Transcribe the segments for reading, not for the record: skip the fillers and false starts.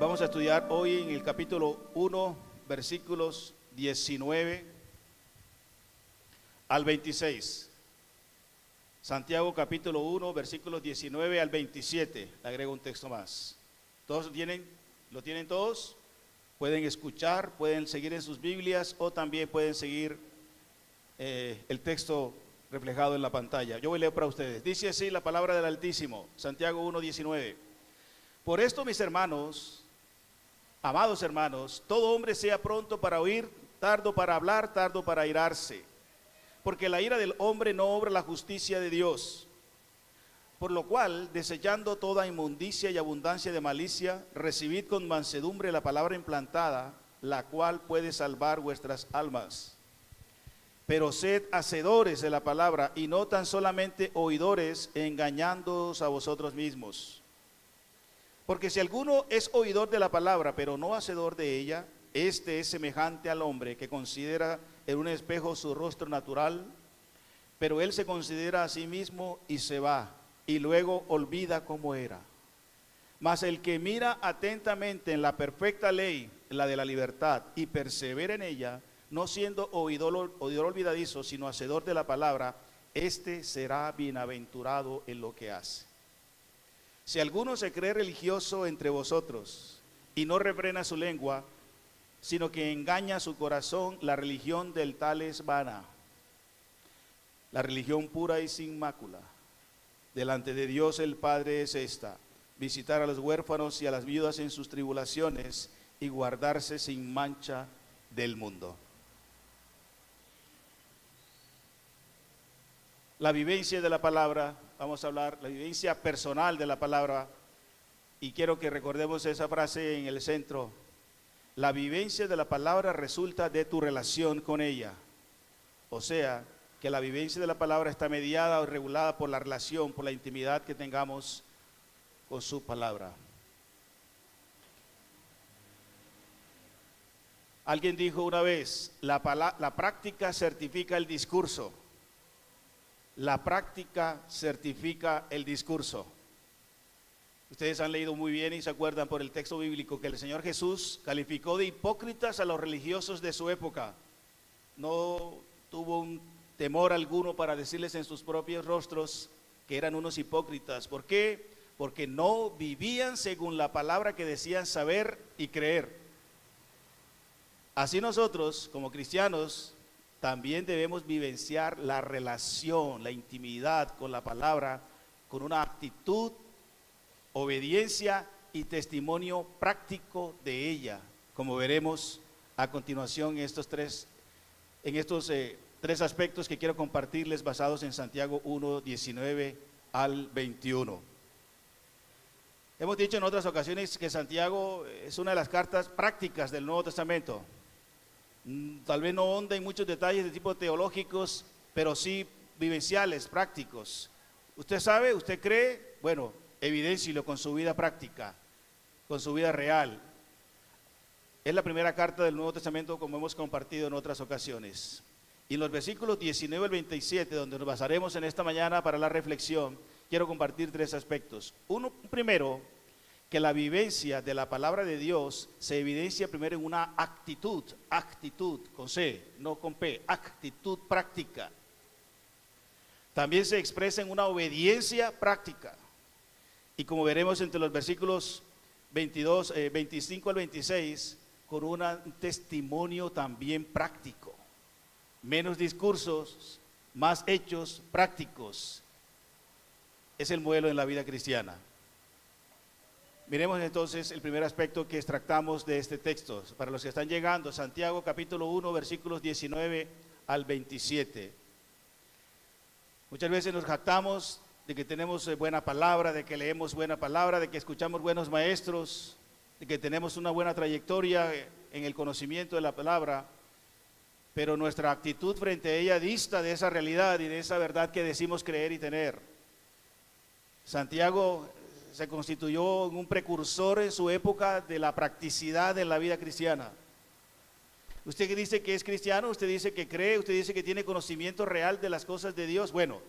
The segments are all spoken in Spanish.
Vamos a estudiar hoy en el capítulo 1, versículos 19 al 26. Santiago capítulo 1, versículos 19 al 27. Le agrego un texto más. ¿Todos lo tienen todos? Pueden escuchar, pueden seguir en sus Biblias o también pueden seguir el texto reflejado en la pantalla. Yo voy a leer para ustedes. Dice así la palabra del Altísimo, Santiago 1, 19. Por esto, mis hermanos, amados hermanos, todo hombre sea pronto para oír, tardo para hablar, tardo para airarse, porque la ira del hombre no obra la justicia de Dios. Por lo cual, desechando toda inmundicia y abundancia de malicia, recibid con mansedumbre la palabra implantada, la cual puede salvar vuestras almas. Pero sed hacedores de la palabra, y no tan solamente oidores, engañándoos a vosotros mismos. Porque si alguno es oidor de la palabra, pero no hacedor de ella, este es semejante al hombre que considera en un espejo su rostro natural, pero él se considera a sí mismo y se va, y luego olvida cómo era. Mas el que mira atentamente en la perfecta ley, la de la libertad, y persevera en ella, no siendo oidor olvidadizo, sino hacedor de la palabra, este será bienaventurado en lo que hace. Si alguno se cree religioso entre vosotros y no refrena su lengua, sino que engaña su corazón, la religión del tal es vana. La religión pura y sin mácula delante de Dios el Padre es esta: visitar a los huérfanos y a las viudas en sus tribulaciones y guardarse sin mancha del mundo. La vivencia de la palabra, vamos a hablar, la vivencia personal de la palabra, y quiero que recordemos esa frase en el centro. La vivencia de la palabra resulta de tu relación con ella. O sea, que la vivencia de la palabra está mediada o regulada por la relación, por la intimidad que tengamos con su palabra. Alguien dijo una vez, la práctica certifica el discurso. La práctica certifica el discurso. Ustedes han leído muy bien y se acuerdan por el texto bíblico que el Señor Jesús calificó de hipócritas a los religiosos de su época. No tuvo un temor alguno para decirles en sus propios rostros que eran unos hipócritas. ¿Por qué? Porque no vivían según la palabra que decían saber y creer. Así nosotros, como cristianos, también debemos vivenciar la relación, la intimidad con la palabra, con una actitud, obediencia y testimonio práctico de ella, como veremos a continuación en estos tres aspectos que quiero compartirles basados en Santiago 1, 19 al 21. Hemos dicho en otras ocasiones que Santiago es una de las cartas prácticas del Nuevo Testamento. Tal vez no honda en muchos detalles de tipo teológicos, pero sí vivenciales, prácticos. Usted sabe, usted cree, bueno, evidéncielo con su vida práctica, con su vida real. Es la primera carta del Nuevo Testamento, como hemos compartido en otras ocasiones. Y en los versículos 19 al 27, donde nos basaremos en esta mañana para la reflexión, quiero compartir tres aspectos. Primero, que la vivencia de la palabra de Dios se evidencia primero en una actitud con C, no con P, actitud práctica. También se expresa en una obediencia práctica. Y como veremos entre los versículos 25 al 26, con un testimonio también práctico. Menos discursos, más hechos prácticos. Es el modelo en la vida cristiana. Miremos entonces el primer aspecto que extractamos de este texto. Para los que están llegando, Santiago capítulo 1, versículos 19 al 27. Muchas veces nos jactamos de que tenemos buena palabra, de que leemos buena palabra, de que escuchamos buenos maestros, de que tenemos una buena trayectoria en el conocimiento de la palabra, pero nuestra actitud frente a ella dista de esa realidad y de esa verdad que decimos creer y tener. Santiago se constituyó en un precursor en su época de la practicidad en la vida cristiana. Usted que dice que es cristiano, usted dice que cree, usted dice que tiene conocimiento real de las cosas de Dios. Bueno,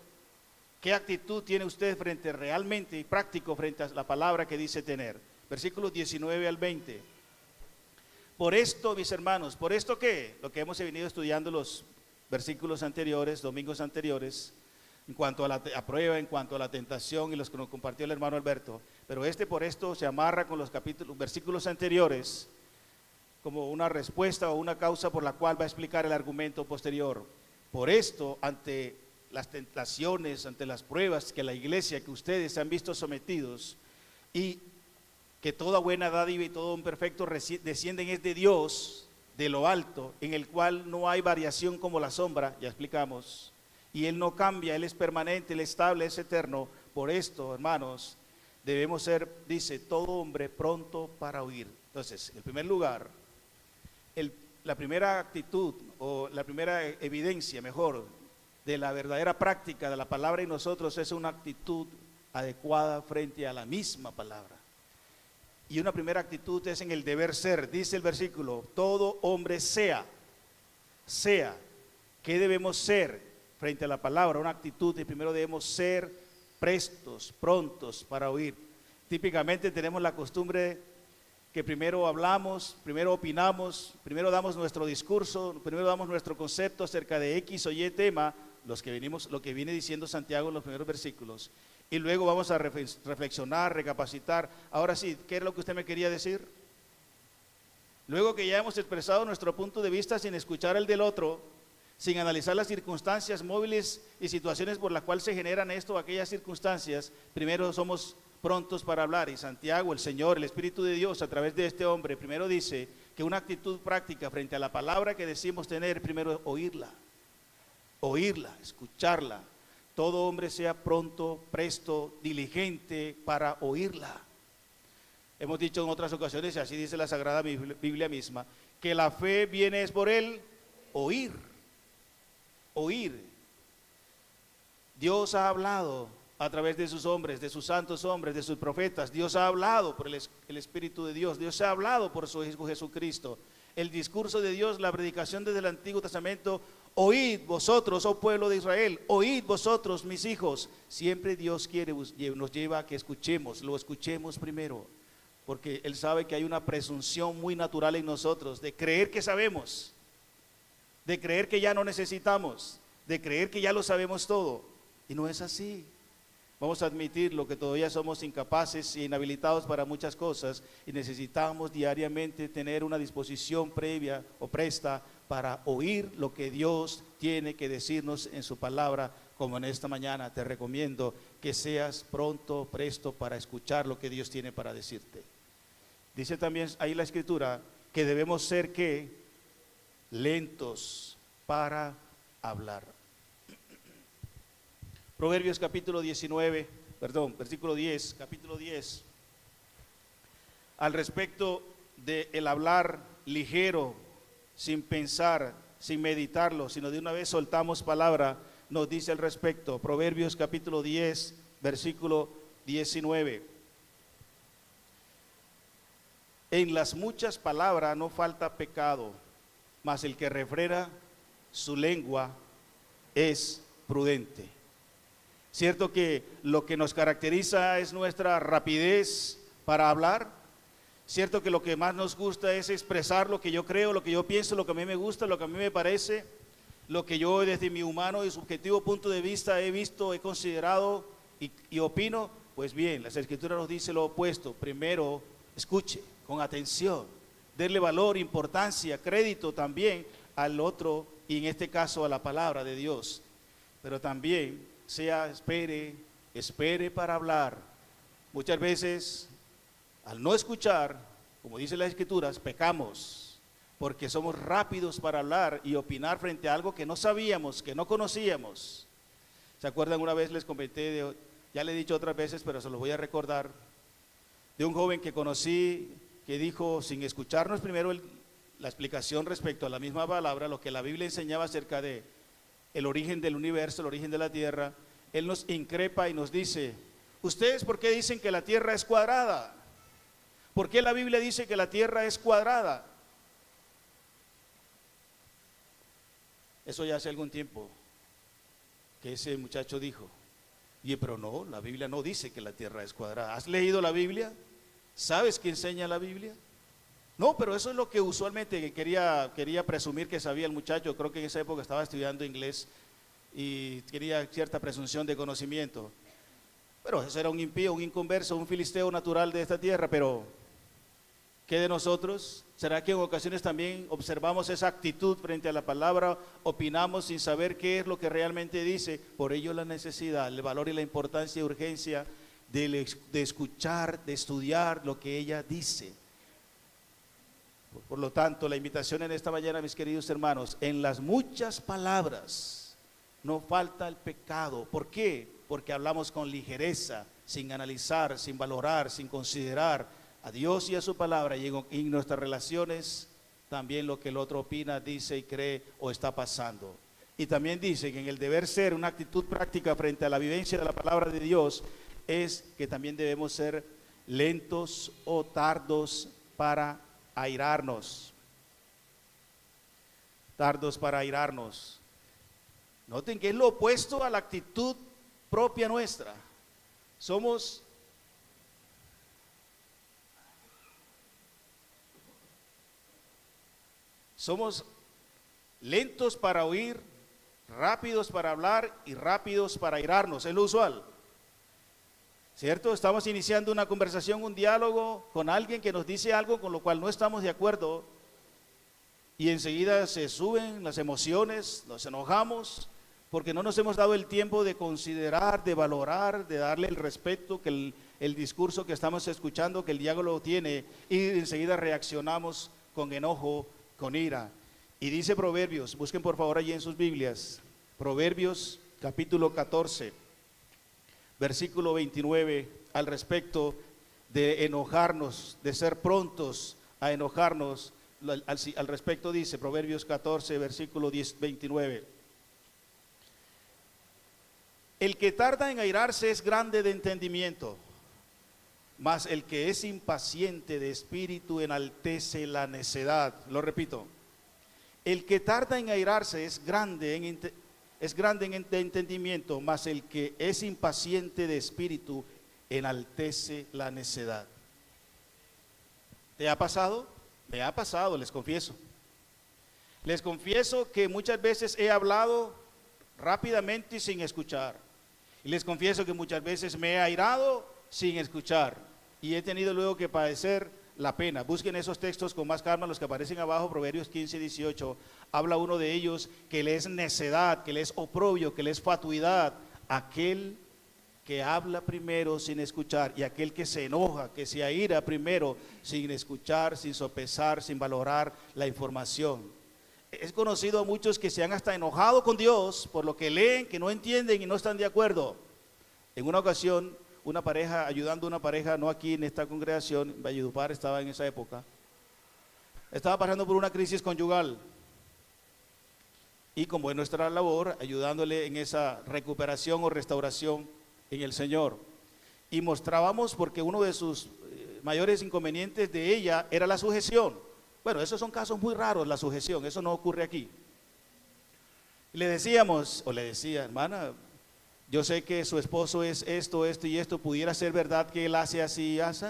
¿qué actitud tiene usted realmente y práctico frente a la palabra que dice tener? versículos 19 al 20. Por esto, mis hermanos, ¿por esto qué? Lo que hemos venido estudiando los versículos anteriores, domingos anteriores, en cuanto a la prueba, en cuanto a la tentación y los que nos compartió el hermano Alberto. Pero por esto se amarra con los versículos anteriores como una respuesta o una causa por la cual va a explicar el argumento posterior. Por esto, ante las tentaciones, ante las pruebas que la iglesia, que ustedes se han visto sometidos, y que toda buena dádiva y todo un perfecto descienden es de Dios, de lo alto, en el cual no hay variación como la sombra, ya explicamos, y Él no cambia, Él es permanente, Él es estable, es eterno. Por esto, hermanos, debemos ser, dice, todo hombre pronto para oír. Entonces, en primer lugar, la primera actitud o la primera evidencia, mejor, de la verdadera práctica de la palabra en nosotros es una actitud adecuada frente a la misma palabra. Y una primera actitud es en el deber ser. Dice el versículo, todo hombre sea. ¿Qué debemos ser frente a la palabra? Una actitud de primero debemos ser prestos, prontos para oír. Típicamente tenemos la costumbre que primero hablamos, primero opinamos, primero damos nuestro discurso, primero damos nuestro concepto acerca de X o Y tema, lo que viene diciendo Santiago en los primeros versículos, y luego vamos a reflexionar, recapacitar. Ahora sí, ¿qué era lo que usted me quería decir? Luego que ya hemos expresado nuestro punto de vista sin escuchar el del otro, sin analizar las circunstancias móviles y situaciones por las cuales se generan esto o aquellas circunstancias, primero somos prontos para hablar. Y Santiago, el Señor, el Espíritu de Dios, a través de este hombre, primero dice que una actitud práctica frente a la palabra que decimos tener, primero oírla, escucharla. Todo hombre sea pronto, presto, diligente para oírla. Hemos dicho en otras ocasiones, y así dice la Sagrada Biblia misma, que la fe viene es por el oír. Dios ha hablado a través de sus hombres, de sus santos hombres, de sus profetas. Dios ha hablado por el Espíritu de Dios. Dios ha hablado por su Hijo Jesucristo. El discurso de Dios, la predicación desde el Antiguo Testamento. Oíd vosotros, oh pueblo de Israel, oíd vosotros, mis hijos. Siempre Dios nos lleva a que escuchemos, lo escuchemos primero, porque Él sabe que hay una presunción muy natural en nosotros de creer que sabemos, de creer que ya no necesitamos, de creer que ya lo sabemos todo, y no es así. Vamos a admitir lo que todavía somos incapaces e inhabilitados para muchas cosas, y necesitamos diariamente tener una disposición previa o presta para oír lo que Dios tiene que decirnos en su palabra, como en esta mañana. Te recomiendo que seas pronto, presto para escuchar lo que Dios tiene para decirte. Dice también ahí la Escritura que debemos ser ¿qué? Lentos para hablar. Proverbios capítulo 10, capítulo 10, al respecto del hablar ligero, sin pensar, sin meditarlo, sino de una vez soltamos palabra, nos dice al respecto. Proverbios capítulo 10, versículo 19. En las muchas palabras no falta pecado, mas el que refrena su lengua es prudente. Cierto que lo que nos caracteriza es nuestra rapidez para hablar. Cierto que lo que más nos gusta es expresar lo que yo creo, lo que yo pienso, lo que a mí me gusta, lo que a mí me parece, lo que yo desde mi humano y subjetivo punto de vista he visto, he considerado y opino. Pues bien, las Escrituras nos dice lo opuesto. Primero, escuche con atención, darle valor, importancia, crédito también al otro, y en este caso a la palabra de Dios. Pero también espere para hablar. Muchas veces, al no escuchar, como dice las Escrituras, pecamos, porque somos rápidos para hablar y opinar frente a algo que no sabíamos, que no conocíamos. ¿Se acuerdan? Una vez les comenté, ya le he dicho otras veces, pero se los voy a recordar, de un joven que conocí, que dijo, sin escucharnos primero la explicación respecto a la misma palabra, lo que la Biblia enseñaba acerca de el origen del universo, el origen de la tierra, él nos increpa y nos dice: ¿ustedes por qué dicen que la tierra es cuadrada? ¿Por qué la Biblia dice que la tierra es cuadrada? Eso ya hace algún tiempo que ese muchacho dijo. Y pero no, la Biblia no dice que la tierra es cuadrada. ¿Has leído la Biblia? ¿Sabes qué enseña la Biblia? No, pero eso es lo que usualmente quería presumir que sabía el muchacho. Creo que en esa época estaba estudiando inglés y quería cierta presunción de conocimiento. Pero eso era un impío, un inconverso, un filisteo natural de esta tierra. Pero ¿qué de nosotros? ¿Será que en ocasiones también observamos esa actitud frente a la palabra, opinamos sin saber qué es lo que realmente dice? Por ello la necesidad, el valor y la importancia y urgencia de escuchar, de estudiar lo que ella dice. Por lo tanto, la invitación en esta mañana, mis queridos hermanos, en las muchas palabras no falta el pecado. ¿Por qué? Porque hablamos con ligereza, sin analizar, sin valorar, sin considerar a Dios y a su palabra, y en nuestras relaciones también lo que el otro opina, dice y cree o está pasando. Y también dice que en el deber ser, una actitud práctica frente a la vivencia de la palabra de Dios, es que también debemos ser lentos o tardos para airarnos. Tardos para airarnos. Noten que es lo opuesto a la actitud propia nuestra. Somos lentos para oír, rápidos para hablar y rápidos para airarnos, es lo usual. ¿Cierto? Estamos iniciando una conversación, un diálogo con alguien que nos dice algo con lo cual no estamos de acuerdo y enseguida se suben las emociones, nos enojamos porque no nos hemos dado el tiempo de considerar, de valorar, de darle el respeto que el discurso que estamos escuchando, que el diálogo tiene, y enseguida reaccionamos con enojo, con ira. Y dice Proverbios, busquen por favor allí en sus Biblias, Proverbios capítulo 14, versículo 29, al respecto de enojarnos, de ser prontos a enojarnos. Al respecto dice Proverbios 14, versículo 29. El que tarda en airarse es grande de entendimiento, mas el que es impaciente de espíritu enaltece la necedad. Lo repito, el que tarda en airarse es grande en entendimiento, mas el que es impaciente de espíritu enaltece la necedad. ¿Te ha pasado? Me ha pasado, les confieso. Les confieso que muchas veces he hablado rápidamente y sin escuchar. Y les confieso que muchas veces me he airado sin escuchar. Y he tenido luego que padecer la pena. Busquen esos textos con más calma, los que aparecen abajo, Proverbios 15 y 18. Habla uno de ellos que le es necedad, que le es oprobio, que le es fatuidad. Aquel que habla primero sin escuchar y aquel que se enoja, que se aira primero sin escuchar, sin sopesar, sin valorar la información. Es conocido a muchos que se han hasta enojado con Dios por lo que leen, que no entienden y no están de acuerdo. En una ocasión, una pareja, ayudando a una pareja, no aquí en esta congregación, en Valledupar estaba en esa época, estaba pasando por una crisis conyugal. Y como es nuestra labor, ayudándole en esa recuperación o restauración en el Señor. Y mostrábamos porque uno de sus mayores inconvenientes de ella era la sujeción. Bueno, esos son casos muy raros, la sujeción, eso no ocurre aquí. Le decíamos, o le decía, hermana, yo sé que su esposo es esto, esto y esto, pudiera ser verdad que él hace así y así,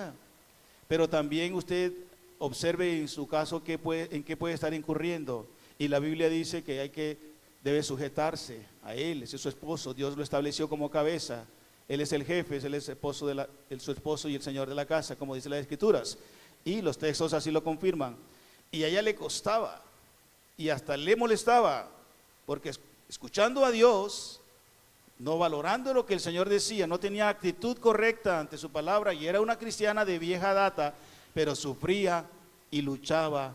pero también usted observe en su caso en qué puede estar incurriendo. Y la Biblia dice que debe sujetarse a él, ese es su esposo, Dios lo estableció como cabeza, él es el jefe, él es su esposo y el Señor de la casa, como dice las Escrituras, y los textos así lo confirman. Y a ella le costaba, y hasta le molestaba, porque escuchando a Dios, no valorando lo que el Señor decía, no tenía actitud correcta ante su palabra, y era una cristiana de vieja data, pero sufría y luchaba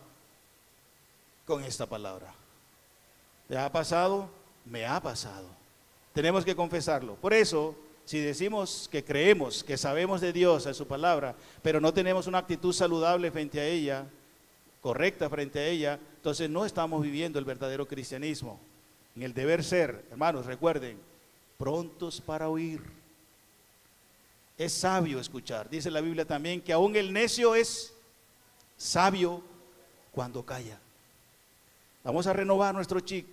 con esta palabra. ¿Te ha pasado? Me ha pasado. Tenemos que confesarlo. Por eso, si decimos que creemos, que sabemos de Dios, a su palabra, pero no tenemos una actitud saludable frente a ella, correcta frente a ella, entonces no estamos viviendo el verdadero cristianismo. En el deber ser, hermanos, recuerden, prontos para oír. Es sabio escuchar. Dice la Biblia también que aún el necio es sabio cuando calla. Vamos a renovar nuestro chip.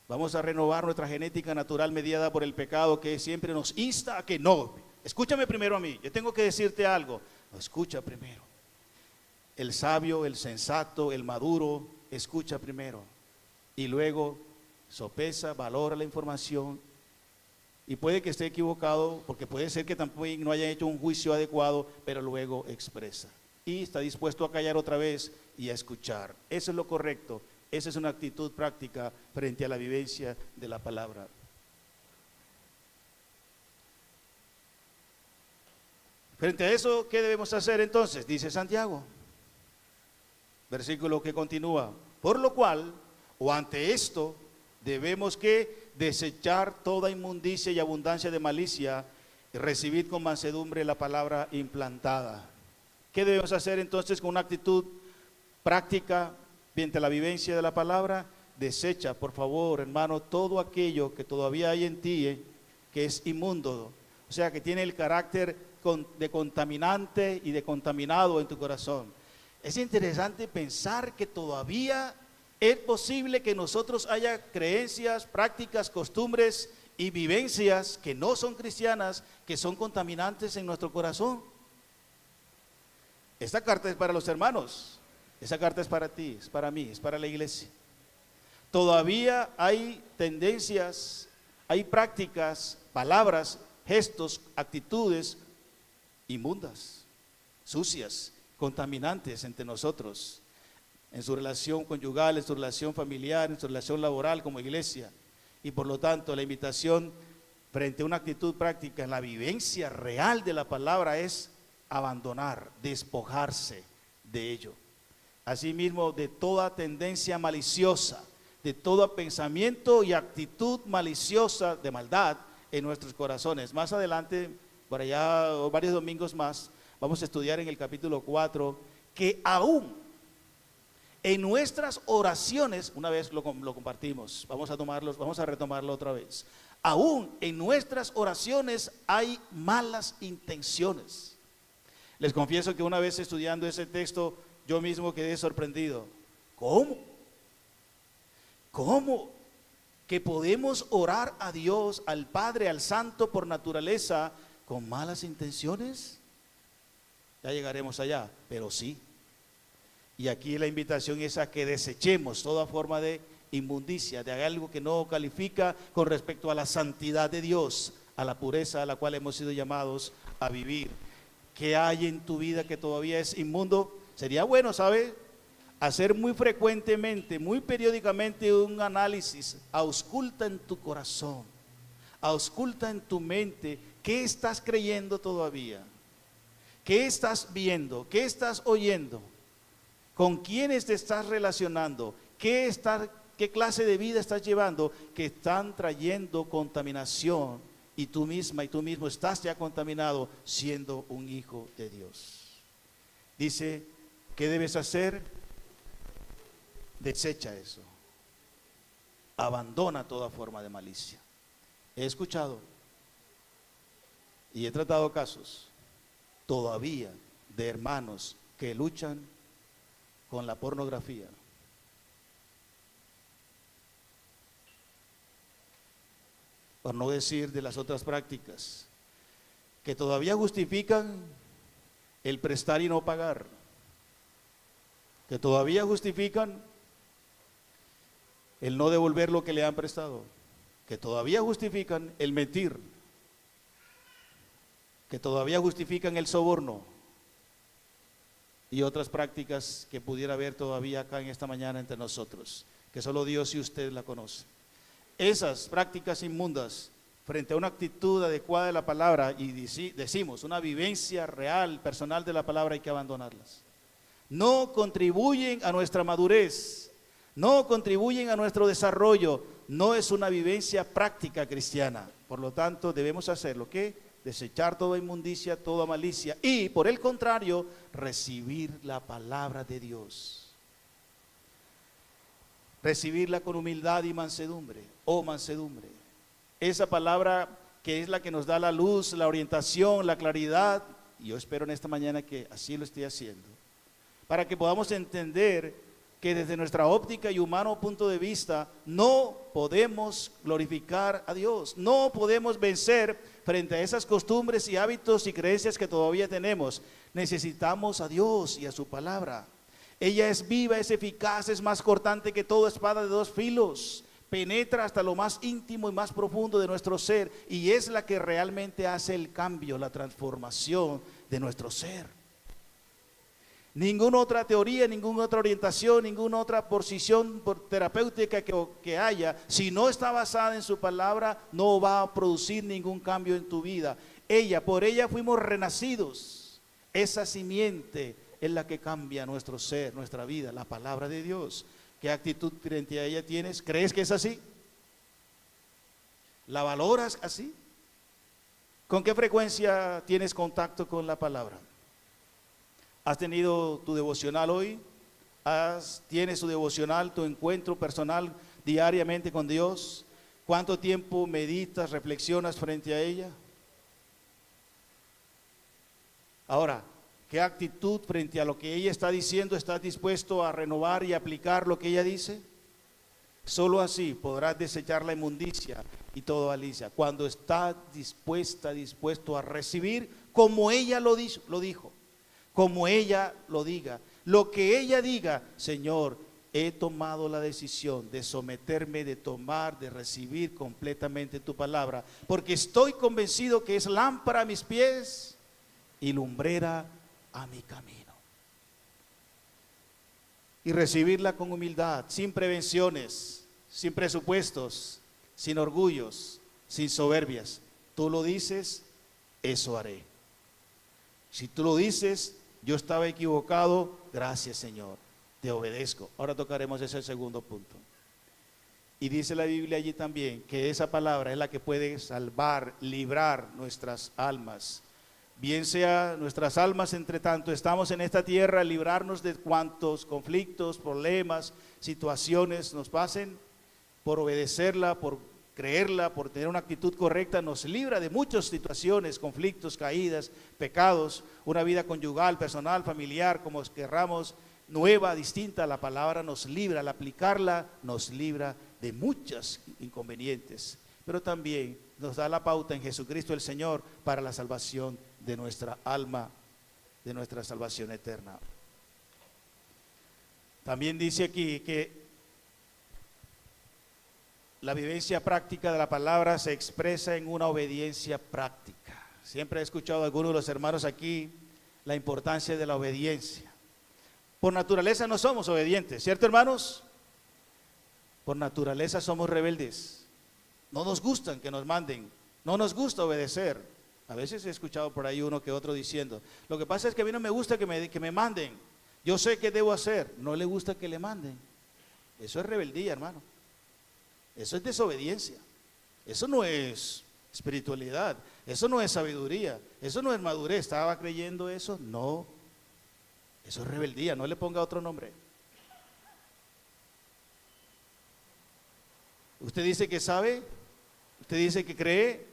Vamos a renovar nuestra genética natural mediada por el pecado que siempre nos insta a que no. Escúchame primero a mí, yo tengo que decirte algo. escucha primero. El sabio, el sensato, el maduro, escucha primero. Y luego sopesa, valora la información. Y puede que esté equivocado, porque puede ser que tampoco no haya hecho un juicio adecuado, pero luego expresa. Y está dispuesto a callar otra vez y a escuchar. Eso es lo correcto. Esa es una actitud práctica frente a la vivencia de la palabra. Frente a eso, ¿qué debemos hacer entonces? Dice Santiago, versículo que continúa. Por lo cual, o ante esto, debemos que desechar toda inmundicia y abundancia de malicia y recibir con mansedumbre la palabra implantada. ¿Qué debemos hacer entonces con una actitud práctica frente a la vivencia de la palabra? Desecha, por favor, hermano, todo aquello que todavía hay en ti, que es inmundo, o sea, que tiene el carácter de contaminante y de contaminado en tu corazón. Es interesante pensar que todavía es posible que nosotros haya creencias, prácticas, costumbres y vivencias que no son cristianas, que son contaminantes en nuestro corazón. Esta carta es para los hermanos, esa carta es para ti, es para mí, es para la iglesia. Todavía hay tendencias, hay prácticas, palabras, gestos, actitudes inmundas, sucias, contaminantes entre nosotros, en su relación conyugal, en su relación familiar, en su relación laboral como iglesia. Y por lo tanto la invitación frente a una actitud práctica en la vivencia real de la palabra es abandonar, despojarse de ello. Asimismo, de toda tendencia maliciosa, de todo pensamiento y actitud maliciosa de maldad en nuestros corazones. Más adelante, por allá varios domingos más, vamos a estudiar en el capítulo 4 que aún en nuestras oraciones, una vez lo compartimos, vamos a retomarlo otra vez. Aún en nuestras oraciones hay malas intenciones. Les confieso que una vez estudiando ese texto, yo mismo quedé sorprendido. ¿Cómo? ¿Cómo que podemos orar a Dios, al Padre, al Santo por naturaleza, con malas intenciones? Ya llegaremos allá, pero sí. Y aquí la invitación es a que desechemos toda forma de inmundicia, de algo que no califica con respecto a la santidad de Dios, a la pureza a la cual hemos sido llamados a vivir. ¿Qué hay en tu vida que todavía es inmundo? Sería bueno, ¿sabe?, hacer muy frecuentemente, muy periódicamente un análisis, ausculta en tu corazón, ausculta en tu mente, ¿qué estás creyendo todavía? ¿Qué estás viendo? ¿Qué estás oyendo? ¿Con quiénes te estás relacionando? ¿Qué clase de vida estás llevando que están trayendo contaminación? Y tú misma y tú mismo estás ya contaminado siendo un hijo de Dios. Dice, ¿qué debes hacer? Desecha eso. Abandona toda forma de malicia. He escuchado y he tratado casos todavía de hermanos que luchan con la pornografía. Por no decir de las otras prácticas, que todavía justifican el prestar y no pagar, que todavía justifican el no devolver lo que le han prestado, que todavía justifican el mentir, que todavía justifican el soborno y otras prácticas que pudiera haber todavía acá en esta mañana entre nosotros, que solo Dios y usted la conocen. Esas prácticas inmundas, frente a una actitud adecuada de la palabra, y decimos una vivencia real, personal de la palabra, hay que abandonarlas. No contribuyen a nuestra madurez, no contribuyen a nuestro desarrollo, no es una vivencia práctica cristiana. Por lo tanto, debemos hacer lo que desechar toda inmundicia, toda malicia, y por el contrario, recibir la palabra de Dios. Recibirla con humildad y mansedumbre, mansedumbre. Esa palabra que es la que nos da la luz, la orientación, la claridad, y yo espero en esta mañana que así lo esté haciendo, para que podamos entender que desde nuestra óptica y humano punto de vista no podemos glorificar a Dios, no podemos vencer frente a esas costumbres y hábitos y creencias que todavía tenemos. Necesitamos a Dios y a su palabra. Ella es viva, es eficaz, es más cortante que toda espada de dos filos. Penetra hasta lo más íntimo y más profundo de nuestro ser y es la que realmente hace el cambio, la transformación de nuestro ser. Ninguna otra teoría, ninguna otra orientación, ninguna otra posición terapéutica que haya, si no está basada en su palabra, no va a producir ningún cambio en tu vida. Por ella fuimos renacidos. Esa simiente es la que cambia nuestro ser, nuestra vida, la palabra de Dios. ¿Qué actitud frente a ella tienes? ¿Crees que es así? ¿La valoras así? ¿Con qué frecuencia tienes contacto con la palabra? ¿Has tenido tu devocional hoy? ¿Tienes tu devocional, tu encuentro personal diariamente con Dios? ¿Cuánto tiempo meditas, reflexionas frente a ella? Ahora, ¿qué actitud frente a lo que ella está diciendo? ¿Estás dispuesto a renovar y aplicar lo que ella dice? Solo así podrás desechar la inmundicia y todo malicia. Cuando estás dispuesto a recibir como ella lo dijo, como ella lo diga. Lo que ella diga, Señor, he tomado la decisión de someterme, de tomar, de recibir completamente tu palabra, porque estoy convencido que es lámpara a mis pies y lumbrera a mi camino. Y recibirla con humildad, sin prevenciones, sin presupuestos, sin orgullos, sin soberbias. Tú lo dices, eso haré. Si tú lo dices, yo estaba equivocado, gracias Señor, te obedezco. Ahora tocaremos ese segundo punto. Y dice la Biblia allí también que esa palabra es la que puede salvar, librar nuestras almas. Bien sea nuestras almas, entre tanto estamos en esta tierra, librarnos de cuantos conflictos, problemas, situaciones nos pasen, por obedecerla, por creerla, por tener una actitud correcta, nos libra de muchas situaciones, conflictos, caídas, pecados, una vida conyugal, personal, familiar, como querramos, nueva, distinta. La palabra nos libra, al aplicarla nos libra de muchos inconvenientes, pero también nos da la pauta en Jesucristo el Señor para la salvación de nuestra alma, de nuestra salvación eterna. También dice aquí que la vivencia práctica de la palabra se expresa en una obediencia práctica. Siempre he escuchado a algunos de los hermanos aquí la importancia de la obediencia. Por naturaleza no somos obedientes, ¿cierto, hermanos? Por naturaleza somos rebeldes. No nos gustan que nos manden, no nos gusta obedecer. A veces he escuchado por ahí uno que otro diciendo, lo que pasa es que a mí no me gusta que me manden, yo sé qué debo hacer. No le gusta que le manden. Eso es rebeldía, hermano. Eso es desobediencia. Eso no es espiritualidad, eso no es sabiduría, eso no es madurez. ¿Estaba creyendo eso? No, eso es rebeldía. No le ponga otro nombre. Usted dice que sabe, usted dice que cree,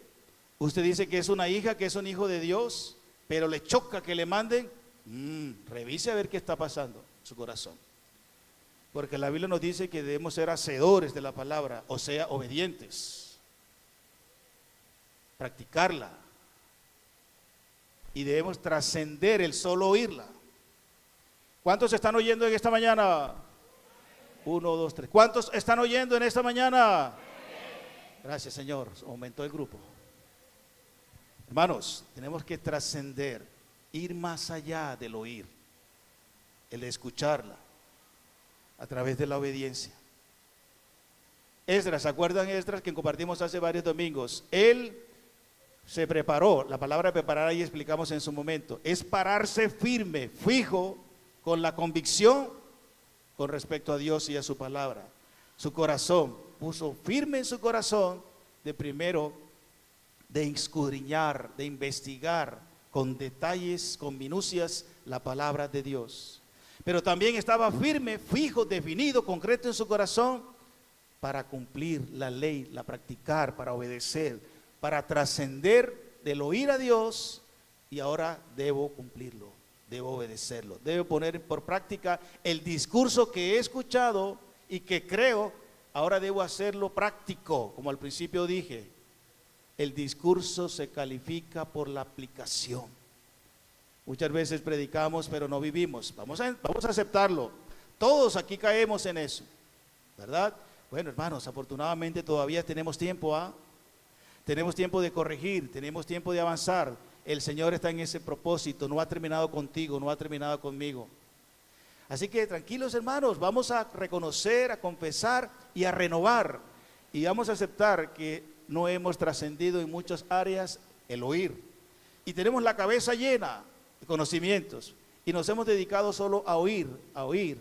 usted dice que es una hija, que es un hijo de Dios, pero le choca que le manden. Revise a ver qué está pasando en su corazón, porque la Biblia nos dice que debemos ser hacedores de la palabra, o sea, obedientes, practicarla, y debemos trascender el solo oírla. ¿Cuántos están oyendo en esta mañana? 1, 2, 3. ¿Cuántos están oyendo en esta mañana? Gracias, Señor. Aumentó el grupo. Hermanos, tenemos que trascender, ir más allá del oír, el escucharla a través de la obediencia. Esdras, ¿se acuerdan Esdras que compartimos hace varios domingos? Él se preparó, la palabra preparar ahí explicamos en su momento, es pararse firme, fijo, con la convicción con respecto a Dios y a su palabra. Su corazón, puso firme en su corazón de primero de escudriñar, de investigar con detalles, con minucias la palabra de Dios. Pero también estaba firme, fijo, definido, concreto en su corazón para cumplir la ley, la practicar, para obedecer, para trascender del oír a Dios y ahora debo cumplirlo, debo obedecerlo, debo poner por práctica el discurso que he escuchado y que creo, ahora debo hacerlo práctico, como al principio dije. El discurso se califica por la aplicación. Muchas veces predicamos, pero no vivimos. Vamos a aceptarlo. Todos aquí caemos en eso, ¿verdad? Bueno, hermanos, afortunadamente todavía tenemos tiempo, ¿ah? Tenemos tiempo de corregir, tenemos tiempo de avanzar. El Señor está en ese propósito, no ha terminado contigo, no ha terminado conmigo. Así que tranquilos, hermanos, vamos a reconocer, a confesar y a renovar. Y vamos a aceptar que no hemos trascendido en muchas áreas el oír. Y tenemos la cabeza llena de conocimientos. Y nos hemos dedicado solo a oír,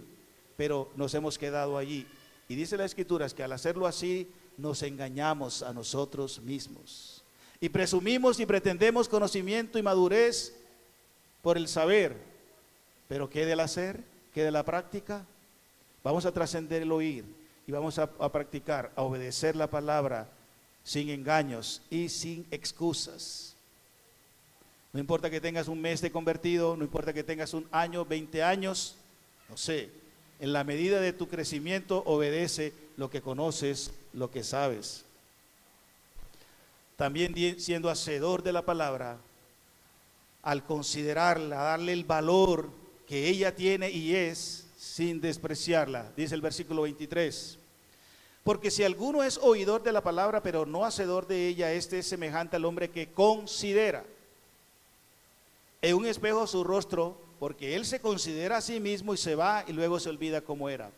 pero nos hemos quedado allí. Y dice la Escritura que al hacerlo así, nos engañamos a nosotros mismos. Y presumimos y pretendemos conocimiento y madurez por el saber. Pero ¿qué del hacer? ¿Qué de la práctica? Vamos a trascender el oír y vamos a practicar, a obedecer la palabra sin engaños y sin excusas. No importa que tengas un mes de convertido, no importa que tengas un año, 20 años, no sé. En la medida de tu crecimiento, obedece lo que conoces, lo que sabes. También siendo hacedor de la palabra, al considerarla, darle el valor que ella tiene y es, sin despreciarla. Dice el versículo 23. Porque si alguno es oidor de la palabra, pero no hacedor de ella, este es semejante al hombre que considera en un espejo su rostro, porque él se considera a sí mismo y se va y luego se olvida cómo era.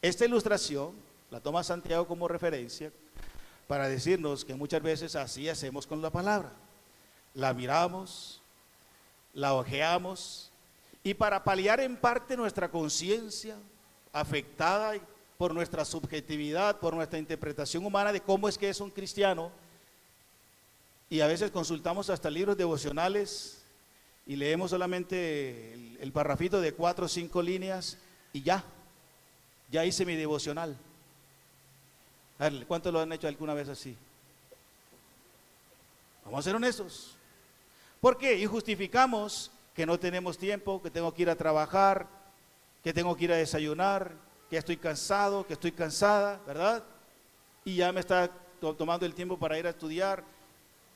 Esta ilustración la toma Santiago como referencia para decirnos que muchas veces así hacemos con la palabra. La miramos, la ojeamos, y para paliar en parte nuestra conciencia afectada por nuestra subjetividad, por nuestra interpretación humana de cómo es que es un cristiano, y a veces consultamos hasta libros devocionales y leemos solamente el parrafito de 4 o 5 líneas y ya hice mi devocional. A ver, ¿cuántos lo han hecho alguna vez así? Vamos a ser honestos. ¿Por qué? Y justificamos que no tenemos tiempo, que tengo que ir a trabajar, que tengo que ir a desayunar, que estoy cansado, que estoy cansada, ¿verdad? Y ya me está tomando el tiempo para ir a estudiar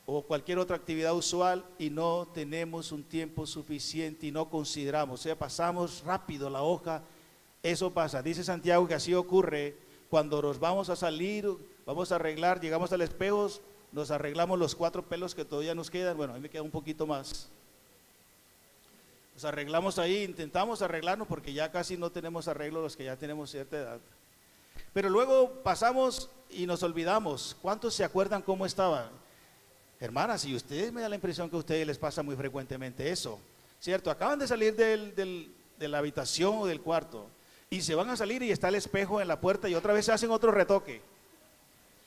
o cualquier otra actividad usual y no tenemos un tiempo suficiente y no consideramos, o sea, pasamos rápido la hoja. Eso pasa, dice Santiago que así ocurre cuando nos vamos a salir, vamos a arreglar, llegamos al espejo, nos arreglamos los 4 pelos que todavía nos quedan, bueno, a mí me queda un poquito más. Nos arreglamos ahí, intentamos arreglarnos porque ya casi no tenemos arreglo los que ya tenemos cierta edad. Pero luego pasamos y nos olvidamos. ¿Cuántos se acuerdan cómo estaban? Hermanas, y ustedes me da la impresión que a ustedes les pasa muy frecuentemente eso, ¿cierto? Acaban de salir de la habitación o del cuarto y se van a salir y está el espejo en la puerta y otra vez hacen otro retoque,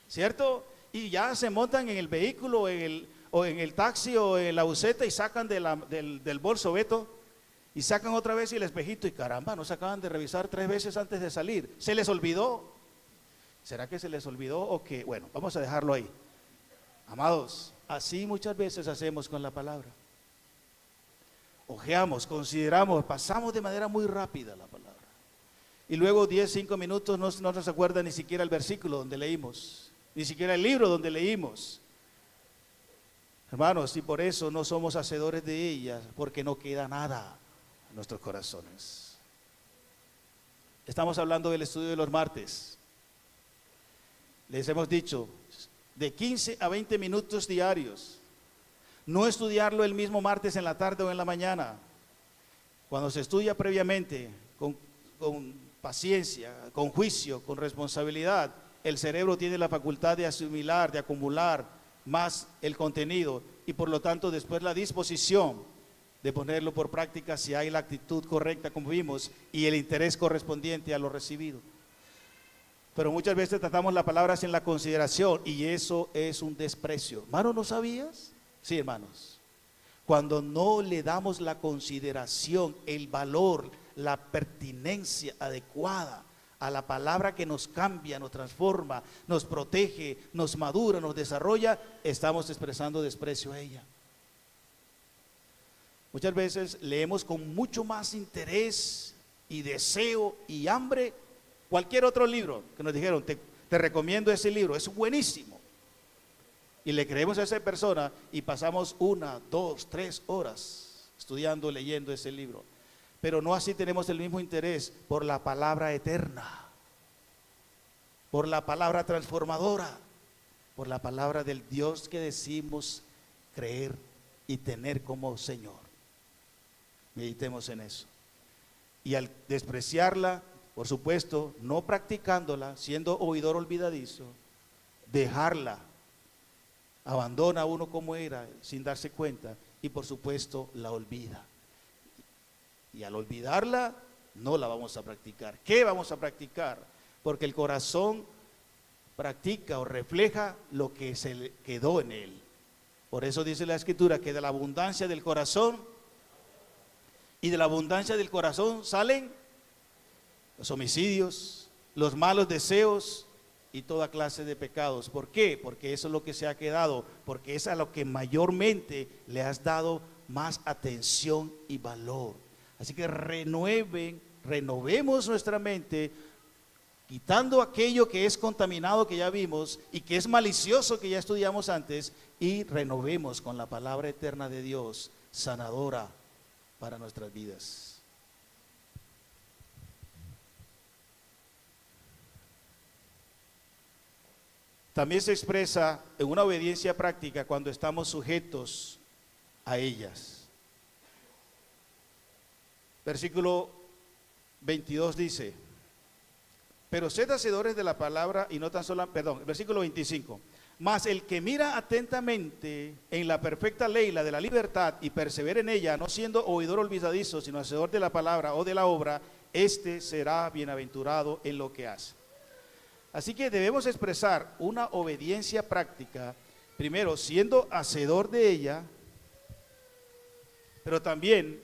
¿cierto? Y ya se montan en el vehículo o en el taxi o en la buseta y sacan del bolso, Beto, y sacan otra vez el espejito y caramba, no se acaban de revisar 3 veces antes de salir. ¿Se les olvidó? ¿Será que se les olvidó o qué? Bueno, vamos a dejarlo ahí. Amados, así muchas veces hacemos con la palabra. Ojeamos, consideramos, pasamos de manera muy rápida la palabra. Y luego 10, 5 minutos no nos acuerda ni siquiera el versículo donde leímos, ni siquiera el libro donde leímos. Hermanos, y por eso no somos hacedores de ellas, porque no queda nada en nuestros corazones. Estamos hablando del estudio de los martes. Les hemos dicho, de 15 a 20 minutos diarios. No estudiarlo el mismo martes en la tarde o en la mañana. Cuando se estudia previamente, con paciencia, con juicio, con responsabilidad, el cerebro tiene la facultad de asimilar, de acumular más el contenido y por lo tanto después la disposición de ponerlo por práctica si hay la actitud correcta, como vimos, y el interés correspondiente a lo recibido. Pero muchas veces tratamos la palabra sin la consideración y eso es un desprecio. Hermano, ¿no sabías? Sí, hermanos. Cuando no le damos la consideración, el valor, la pertinencia adecuada a la palabra que nos cambia, nos transforma, nos protege, nos madura, nos desarrolla, estamos expresando desprecio a ella. Muchas veces leemos con mucho más interés y deseo y hambre cualquier otro libro que nos dijeron, te recomiendo ese libro, es buenísimo. Y le creemos a esa persona y pasamos 1, 2, 3 horas estudiando, leyendo ese libro. Pero no así tenemos el mismo interés por la palabra eterna, por la palabra transformadora, por la palabra del Dios que decimos creer y tener como Señor. Meditemos en eso. Y al despreciarla, por supuesto, no practicándola, siendo oidor olvidadizo, dejarla, abandona a uno como era sin darse cuenta y por supuesto la olvida. Y al olvidarla, no la vamos a practicar. ¿Qué vamos a practicar? Porque el corazón practica o refleja lo que se le quedó en él. Por eso dice la Escritura que de la abundancia del corazón, y de la abundancia del corazón salen los homicidios, los malos deseos y toda clase de pecados. ¿Por qué? Porque eso es lo que se ha quedado, porque es a lo que mayormente le has dado más atención y valor. Así que renovemos nuestra mente, quitando aquello que es contaminado que ya vimos y que es malicioso que ya estudiamos antes, y renovemos con la palabra eterna de Dios, sanadora para nuestras vidas. También se expresa en una obediencia práctica cuando estamos sujetos a ellas. Versículo 22 dice: pero sed hacedores de la palabra y no tan solo, versículo 25. Mas el que mira atentamente en la perfecta ley, la de la libertad, y persevera en ella, no siendo oidor olvidadizo, sino hacedor de la palabra o de la obra, este será bienaventurado en lo que hace. Así que debemos expresar una obediencia práctica, primero siendo hacedor de ella, pero también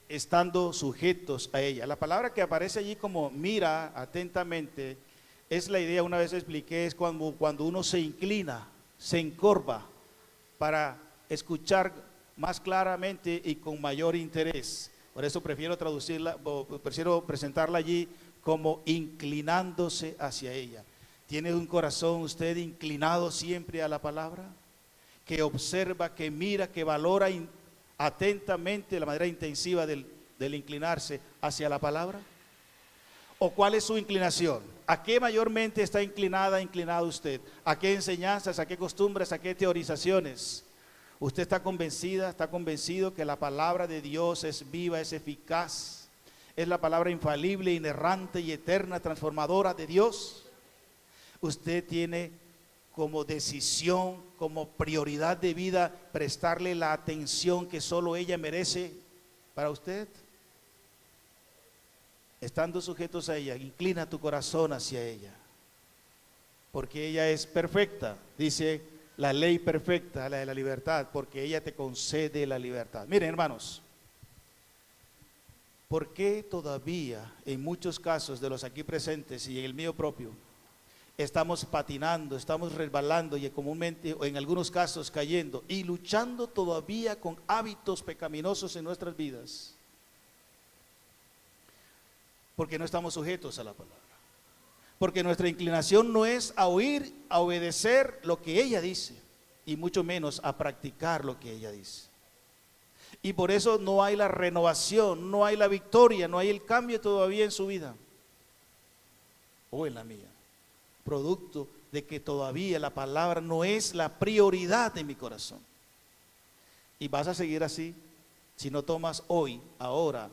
estando sujetos a ella. La palabra que aparece allí como mira atentamente es la idea, una vez expliqué, es cuando uno se inclina, se encorva para escuchar más claramente y con mayor interés. Por eso prefiero traducirla, prefiero presentarla allí como inclinándose hacia ella. ¿Tiene un corazón usted inclinado siempre a la palabra? Que observa, que mira, que valora atentamente la manera intensiva del inclinarse hacia la palabra. ¿O cuál es su inclinación? ¿A qué mayormente está inclinado usted? ¿A qué enseñanzas, a qué costumbres, a qué teorizaciones? ¿Usted está convencido que la palabra de Dios es viva, es eficaz? ¿Es la palabra infalible, inerrante y eterna, transformadora de Dios? ¿Usted tiene como decisión, como prioridad de vida, prestarle la atención que solo ella merece para usted? Estando sujetos a ella, inclina tu corazón hacia ella, porque ella es perfecta, dice la ley perfecta, la de la libertad, porque ella te concede la libertad. Miren, hermanos, ¿por qué todavía en muchos casos de los aquí presentes y en el mío propio estamos patinando, estamos resbalando y comúnmente o en algunos casos cayendo y luchando todavía con hábitos pecaminosos en nuestras vidas? Porque no estamos sujetos a la palabra. Porque nuestra inclinación no es a oír, a obedecer lo que ella dice, y mucho menos a practicar lo que ella dice. Y por eso no hay la renovación, no hay la victoria, no hay el cambio todavía en su vida o en la mía, producto de que todavía la palabra no es la prioridad de mi corazón. Y vas a seguir así si no tomas hoy, ahora,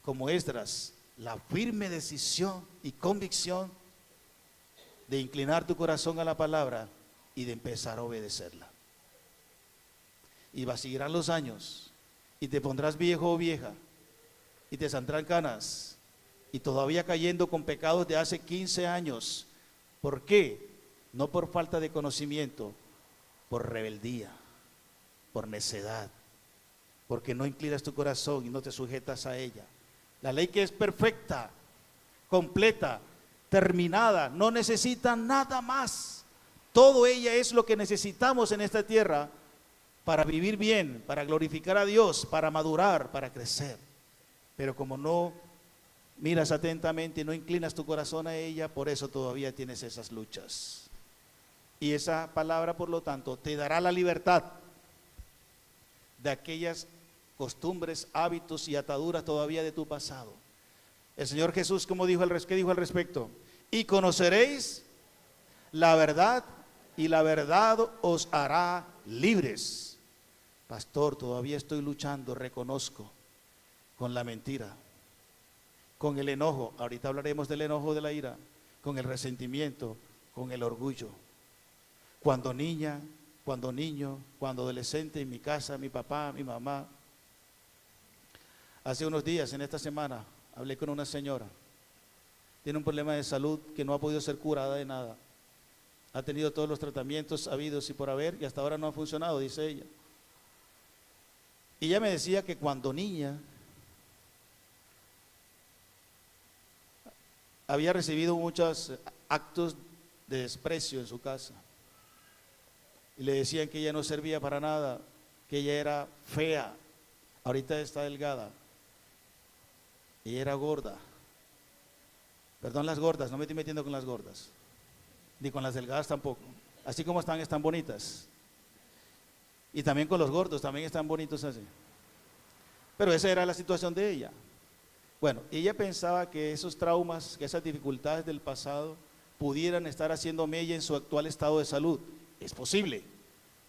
como Esdras, la firme decisión y convicción de inclinar tu corazón a la palabra y de empezar a obedecerla. Y seguirán los años y te pondrás viejo o vieja y te saldrán canas y todavía cayendo con pecados de hace 15 años. ¿Por qué? No por falta de conocimiento, por rebeldía, por necedad, porque no inclinas tu corazón y no te sujetas a ella. La ley que es perfecta, completa, terminada, no necesita nada más. Todo ella es lo que necesitamos en esta tierra para vivir bien, para glorificar a Dios, para madurar, para crecer. Pero como no miras atentamente y no inclinas tu corazón a ella, por eso todavía tienes esas luchas. Y esa palabra, por lo tanto, te dará la libertad de aquellas costumbres, hábitos y ataduras todavía de tu pasado. El Señor Jesús, ¿qué dijo al respecto? Y conoceréis la verdad, y la verdad os hará libres. Pastor, todavía estoy luchando, reconozco, con la mentira, con el enojo. Ahorita hablaremos del enojo, de la ira, con el resentimiento, con el orgullo. Cuando niña, cuando niño, cuando adolescente, en mi casa, mi papá, mi mamá. Hace unos días, en esta semana, hablé con una señora. Tiene un problema de salud que no ha podido ser curada de nada. Ha tenido todos los tratamientos habidos y por haber, y hasta ahora no ha funcionado, dice ella. Y ella me decía que cuando niña había recibido muchos actos de desprecio en su casa. Y le decían que ella no servía para nada, que ella era fea. Ahorita está delgada. Ella era gorda. Perdón, las gordas, no me estoy metiendo con las gordas. Ni con las delgadas tampoco. Así como están bonitas. Y también con los gordos, también están bonitos así. Pero esa era la situación de ella. Bueno, ella pensaba que esos traumas, que esas dificultades del pasado pudieran estar haciendo mella en su actual estado de salud. Es posible,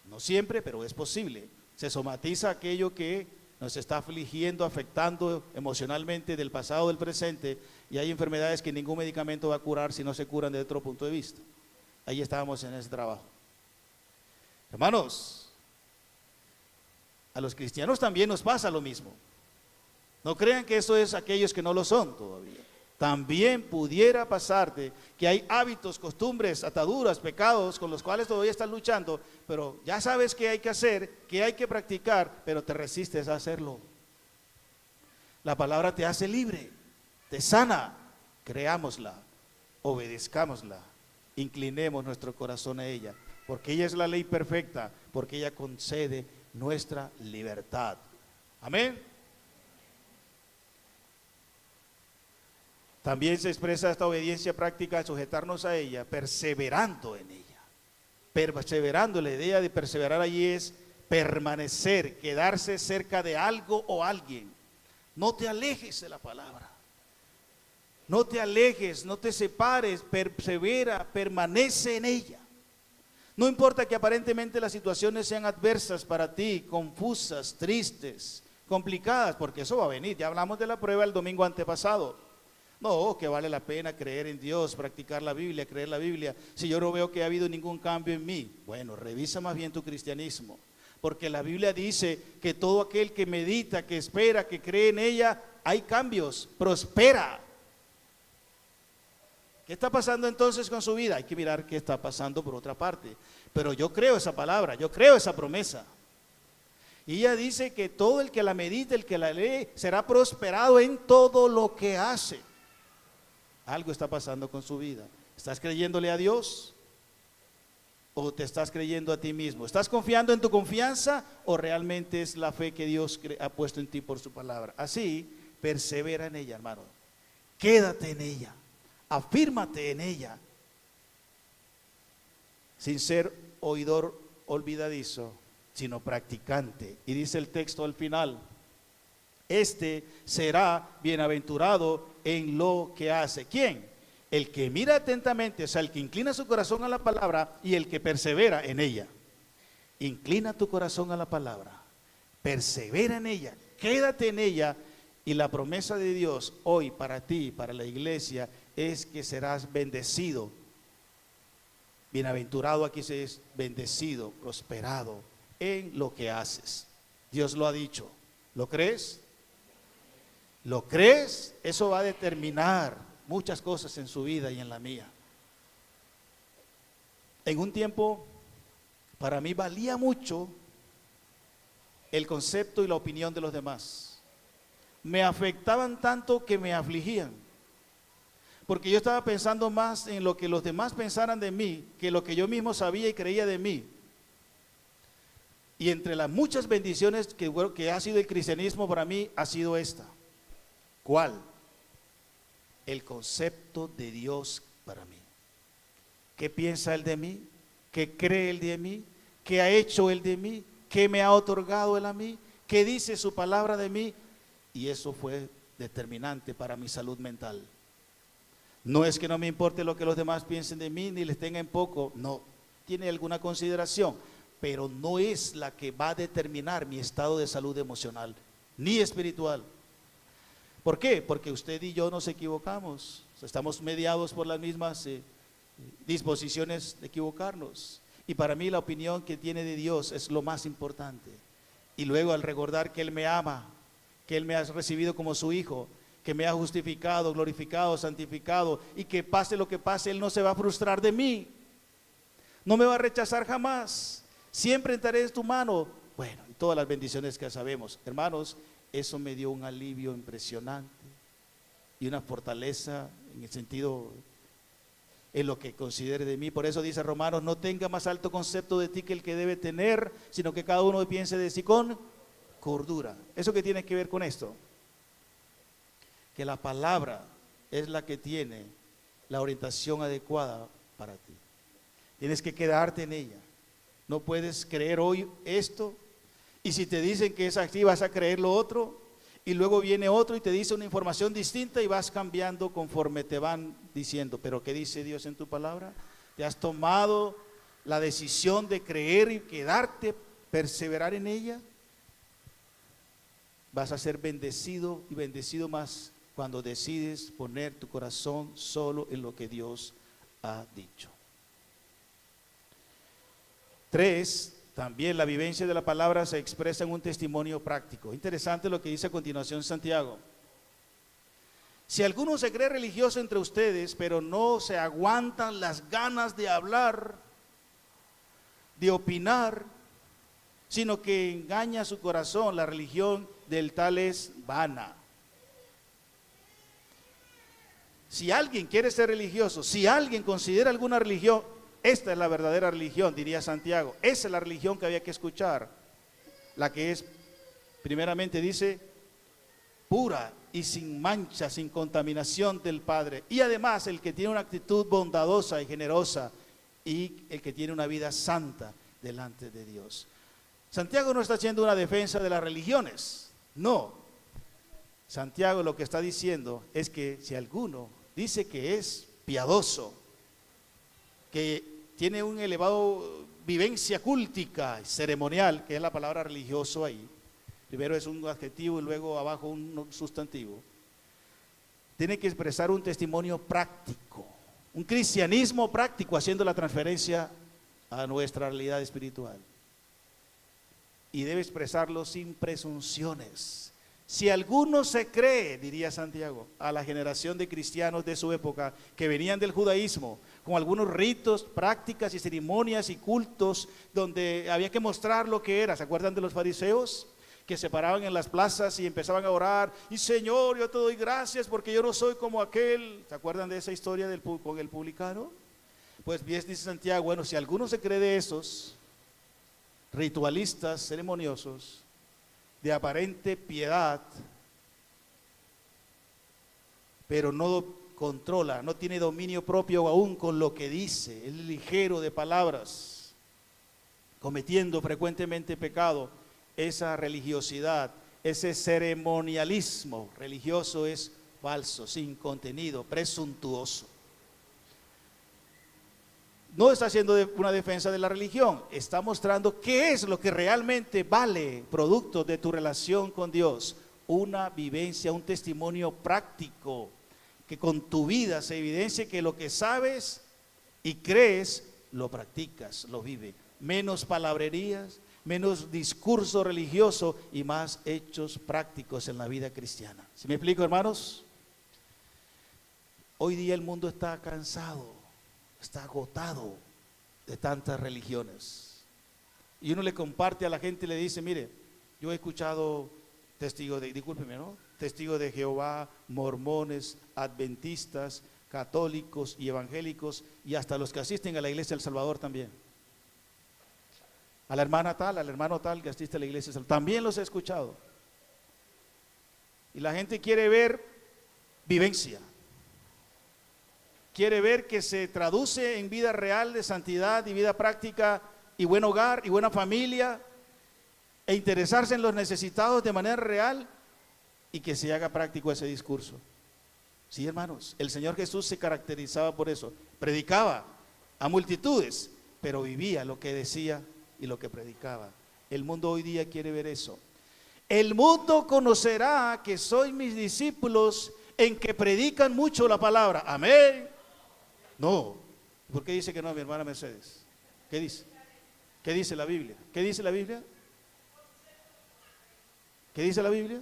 no siempre, pero es posible. Se somatiza aquello que nos está afligiendo, afectando emocionalmente del pasado, del presente, y hay enfermedades que ningún medicamento va a curar si no se curan desde otro punto de vista. Ahí estábamos en ese trabajo. Hermanos, a los cristianos también nos pasa lo mismo. No crean que eso es aquellos que no lo son todavía. También pudiera pasarte que hay hábitos, costumbres, ataduras, pecados con los cuales todavía estás luchando, pero ya sabes qué hay que hacer, qué hay que practicar, pero te resistes a hacerlo. La palabra te hace libre, te sana. Creámosla, obedezcámosla, inclinemos nuestro corazón a ella, porque ella es la ley perfecta, porque ella concede nuestra libertad. Amén. También se expresa esta obediencia práctica al sujetarnos a ella, perseverando en ella. Perseverando, la idea de perseverar allí es permanecer, quedarse cerca de algo o alguien. No te alejes de la palabra. No te alejes, no te separes, persevera, permanece en ella. No importa que aparentemente las situaciones sean adversas para ti, confusas, tristes, complicadas, porque eso va a venir. Ya hablamos de la prueba el domingo antepasado. No, que vale la pena creer en Dios, practicar la Biblia, creer la Biblia. Si yo no veo que ha habido ningún cambio en mí, bueno, revisa más bien tu cristianismo. Porque la Biblia dice que todo aquel que medita, que espera, que cree en ella, hay cambios, prospera. ¿Qué está pasando entonces con su vida? Hay que mirar qué está pasando por otra parte. Pero yo creo esa palabra, yo creo esa promesa. Y ella dice que todo el que la medite, el que la lee, será prosperado en todo lo que hace. Algo está pasando con su vida. ¿Estás creyéndole a Dios? ¿O te estás creyendo a ti mismo? ¿Estás confiando en tu confianza? ¿O realmente es la fe que Dios ha puesto en ti por su palabra? Así, persevera en ella, hermano. Quédate en ella. Afírmate en ella. Sin ser oidor olvidadizo, sino practicante. Y dice el texto al final: este será bienaventurado en lo que hace. ¿Quién? El que mira atentamente, o sea, el que inclina su corazón a la palabra y el que persevera en ella. Inclina tu corazón a la palabra, persevera en ella, quédate en ella, y la promesa de Dios hoy para ti, para la iglesia, es que serás bendecido. Bienaventurado aquí se es bendecido, prosperado en lo que haces. Dios lo ha dicho. ¿Lo crees? ¿Lo crees? Eso va a determinar muchas cosas en su vida y en la mía. En un tiempo, para mí valía mucho el concepto y la opinión de los demás. Me afectaban tanto que me afligían. Porque yo estaba pensando más en lo que los demás pensaran de mí, que lo que yo mismo sabía y creía de mí. Y entre las muchas bendiciones que ha sido el cristianismo para mí, ha sido esta. ¿Cuál? El concepto de Dios para mí. ¿Qué piensa Él de mí? ¿Qué cree Él de mí? ¿Qué ha hecho Él de mí? ¿Qué me ha otorgado Él a mí? ¿Qué dice su palabra de mí? Y eso fue determinante para mi salud mental. No es que no me importe lo que los demás piensen de mí, ni les tenga en poco, no, tiene alguna consideración, pero no es la que va a determinar mi estado de salud emocional, ni espiritual. ¿Por qué? Porque usted y yo nos equivocamos, estamos mediados por las mismas disposiciones de equivocarnos. Y para mí la opinión que tiene de Dios es lo más importante. Y luego al recordar que Él me ama, que Él me ha recibido como su hijo, que me ha justificado, glorificado, santificado, y que pase lo que pase, Él no se va a frustrar de mí, no me va a rechazar jamás, siempre estaré en tu mano. Bueno, y todas las bendiciones que sabemos, hermanos, eso me dio un alivio impresionante y una fortaleza en el sentido, en lo que considere de mí. Por eso dice Romanos, no tenga más alto concepto de ti que el que debe tener, sino que cada uno piense de sí con cordura. ¿Eso qué tiene que ver con esto? Que la palabra es la que tiene la orientación adecuada para ti. Tienes que quedarte en ella. No puedes creer hoy esto, y si te dicen que es así, vas a creer lo otro, y luego viene otro y te dice una información distinta y vas cambiando conforme te van diciendo. Pero ¿qué dice Dios en tu palabra? ¿Te has tomado la decisión de creer y quedarte, perseverar en ella? Vas a ser bendecido y bendecido más cuando decides poner tu corazón solo en lo que Dios ha dicho. 3. También la vivencia de la palabra se expresa en un testimonio práctico. Interesante lo que dice a continuación Santiago. Si alguno se cree religioso entre ustedes, pero no se aguantan las ganas de hablar, de opinar, sino que engaña su corazón, la religión del tal es vana. Si alguien quiere ser religioso, si alguien considera alguna religión, esta es la verdadera religión, diría Santiago. Esa es la religión que había que escuchar. La que es, primeramente dice, pura y sin mancha, sin contaminación del Padre. Y además el que tiene una actitud bondadosa y generosa, y el que tiene una vida santa delante de Dios. Santiago no está haciendo una defensa de las religiones, no. Santiago lo que está diciendo es que si alguno dice que es piadoso, que tiene un elevado vivencia cúltica, ceremonial, que es la palabra religioso ahí, primero es un adjetivo y luego abajo un sustantivo, tiene que expresar un testimonio práctico, un cristianismo práctico, haciendo la transferencia a nuestra realidad espiritual. Y debe expresarlo sin presunciones. Si alguno se cree, diría Santiago, a la generación de cristianos de su época que venían del judaísmo, con algunos ritos, prácticas y ceremonias y cultos donde había que mostrar lo que era. ¿Se acuerdan de los fariseos? Que se paraban en las plazas y empezaban a orar, y Señor, yo te doy gracias porque yo no soy como aquel. ¿Se acuerdan de esa historia con el publicano? Pues bien, dice Santiago, bueno, si alguno se cree de esos ritualistas ceremoniosos, de aparente piedad, pero no controla, no tiene dominio propio aún con lo que dice, es ligero de palabras, cometiendo frecuentemente pecado, esa religiosidad, ese ceremonialismo religioso es falso, sin contenido, presuntuoso. No está haciendo una defensa de la religión, está mostrando qué es lo que realmente vale, producto de tu relación con Dios, una vivencia, un testimonio práctico, que con tu vida se evidencie que lo que sabes y crees, lo practicas, lo vives. Menos palabrerías, menos discurso religioso y más hechos prácticos en la vida cristiana. ¿Sí me explico, hermanos? Hoy día el mundo está cansado, está agotado de tantas religiones. Y uno le comparte a la gente y le dice, mire, yo he escuchado testigos de, discúlpeme, ¿no? Testigos de Jehová, mormones, adventistas, católicos y evangélicos, y hasta los que asisten a la iglesia del Salvador también. A la hermana tal, al hermano tal que asiste a la iglesia del Salvador, también los he escuchado. Y la gente quiere ver vivencia. Quiere ver que se traduce en vida real de santidad y vida práctica y buen hogar y buena familia, e interesarse en los necesitados de manera real y que se haga práctico ese discurso. Sí, hermanos, el Señor Jesús se caracterizaba por eso. Predicaba a multitudes, pero vivía lo que decía y lo que predicaba. El mundo hoy día quiere ver eso. El mundo conocerá que sois mis discípulos en que predican mucho la palabra. Amén. No. ¿Por qué dice que no, mi hermana Mercedes? ¿Qué dice? ¿Qué dice la Biblia? ¿Qué dice la Biblia? ¿Qué dice la Biblia?